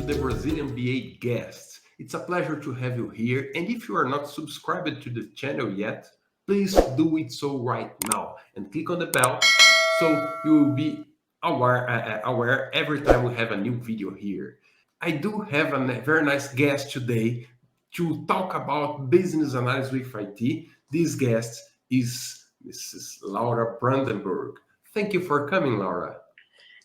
the Brazilian BA guests. It's a pleasure to have you here. And if you are not subscribed to the channel yet, please do it so right now and click on the bell so you will be aware every time we have a new video here. I do have a very nice guest today to talk about business analysis with IT. This guest is Mrs. Laura Brandenburg. Thank you for coming, Laura.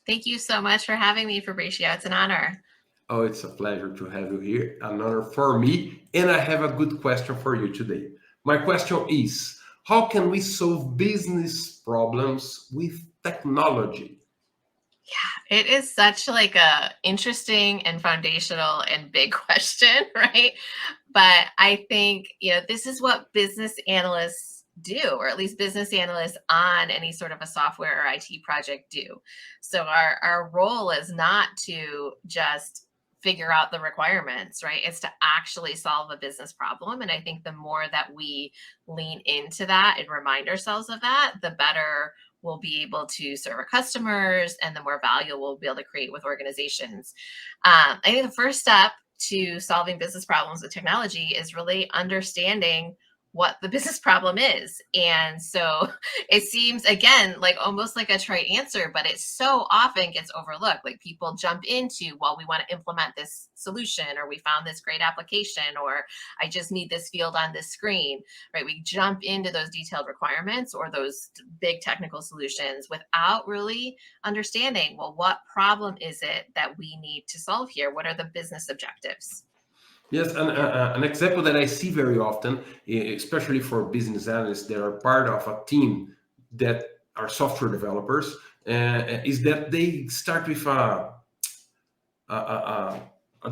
Thank you so much for having me, Fabricio. It's an honor. Oh, it's a pleasure to have you here. An honor for me. And I have a good question for you today. My question is, how can we solve business problems with technology? Yeah, it is such like a interesting and foundational and big question, right? But I think, this is what business analysts do, or at least business analysts on any sort of a software or IT project do. So our role is not to just figure out the requirements, right? It's to actually solve a business problem. And I think the more that we lean into that and remind ourselves of that, the better we'll be able to serve our customers and the more value we'll be able to create with organizations. I think the first step to solving business problems with technology is really understanding what the business problem is. And so it seems, again, like almost like a trite answer, but it so often gets overlooked. Like people jump into, well, we want to implement this solution, or we found this great application, or I just need this field on this screen, right? We jump into those detailed requirements or those big technical solutions without really understanding, well, what problem is it that we need to solve here? What are the business objectives? Yes, an example that I see very often, especially for business analysts that are part of a team that are software developers, is that they start with a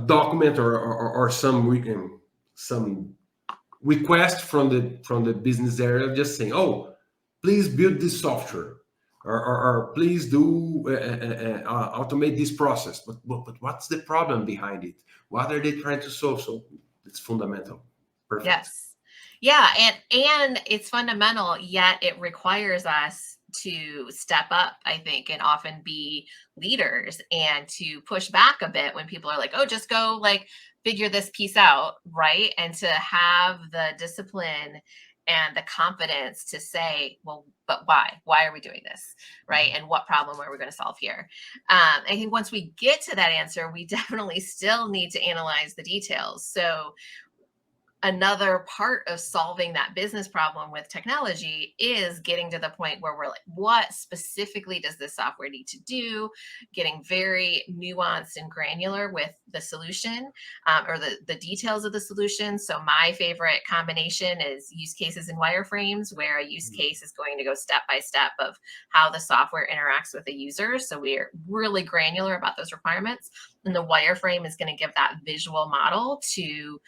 document or some request from the business area, just saying, "Oh, please build this software." Or please do automate this process. But what's the problem behind it? What are they trying to solve? So it's fundamental. Perfect. Yes. Yeah, and it's fundamental, yet it requires us to step up, I think, and often be leaders and to push back a bit when people are like, "Oh, just go like figure this piece out," right? And to have the discipline and the confidence to say, well, but why? Why are we doing this, right? And what problem are we going to solve here? I think once we get to that answer, we definitely still need to analyze the details. So another part of solving that business problem with technology is getting to the point where we're like, what specifically does this software need to do? Getting very nuanced and granular with the solution, or the details of the solution. So my favorite combination is use cases and wireframes, where a use case is going to go step by step of how the software interacts with the user. So we're really granular about those requirements. And the wireframe is going to give that visual model to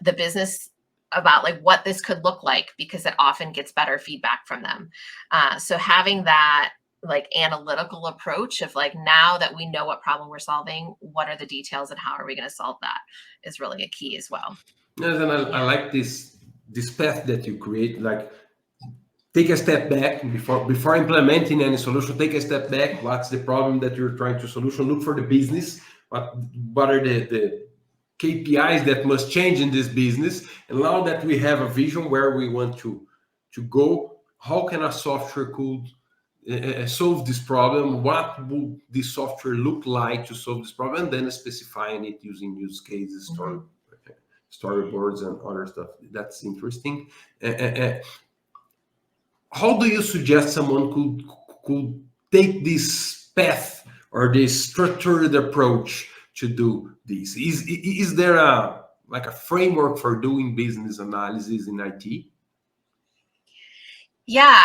the business about like what this could look like, because it often gets better feedback from them. So having that like analytical approach of like, now that we know what problem we're solving, what are the details and how are we going to solve that, is really a key as well. Yes, and I like this path that you create. Like, take a step back before implementing any solution. Take a step back. What's the problem that you're trying to solution? Look for the business. What are the KPIs that must change in this business? And now that we have a vision where we want to go, how can a software could solve this problem? What would this software look like to solve this problem? And then specifying it using use cases, storyboards, and other stuff. That's interesting. How do you suggest someone could take this path or this structured approach to do this? Is there a framework for doing business analysis in IT? Yeah,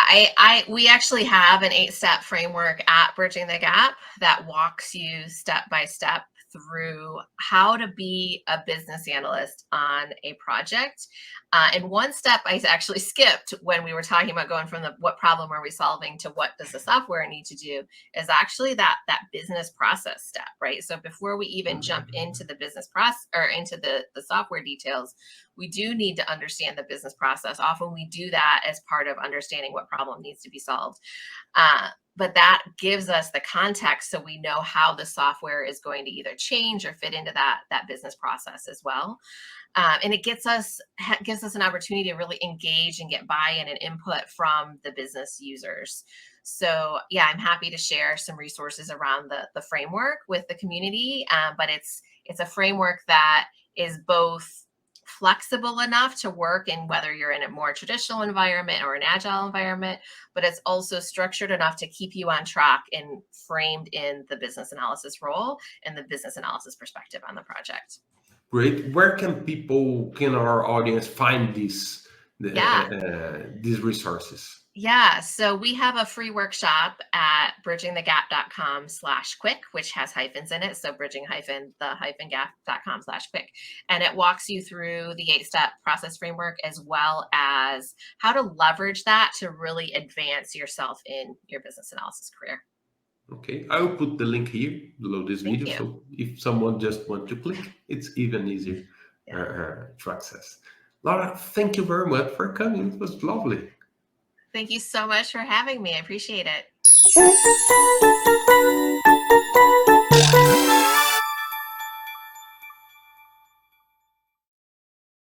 we actually have an 8-step framework at Bridging the Gap that walks you step by step through how to be a business analyst on a project. And one step I actually skipped when we were talking about going from the what problem are we solving to what does the software need to do, is actually that business process step, right? So before we even jump into the business process or into the software details, we do need to understand the business process. Often we do that as part of understanding what problem needs to be solved. but that gives us the context so we know how the software is going to either change or fit into that business process as well. And it gives us an opportunity to really engage and get buy-in and input from the business users. So yeah, I'm happy to share some resources around the framework with the community, but it's a framework that is both flexible enough to work in whether you're in a more traditional environment or an agile environment, but it's also structured enough to keep you on track and framed in the business analysis role and the business analysis perspective on the project. Great. Where can our audience find these resources? Yeah, so we have a free workshop at bridgingthegap.com/quick, which has hyphens in it. So bridging-the-gap.com/quick. And it walks you through the 8-step process framework, as well as how to leverage that to really advance yourself in your business analysis career. Okay, I will put the link here below this Thank video. you. So if someone just wants to click, it's even easier to access. Laura, thank you very much for coming. It was lovely. Thank you so much for having me. I appreciate it.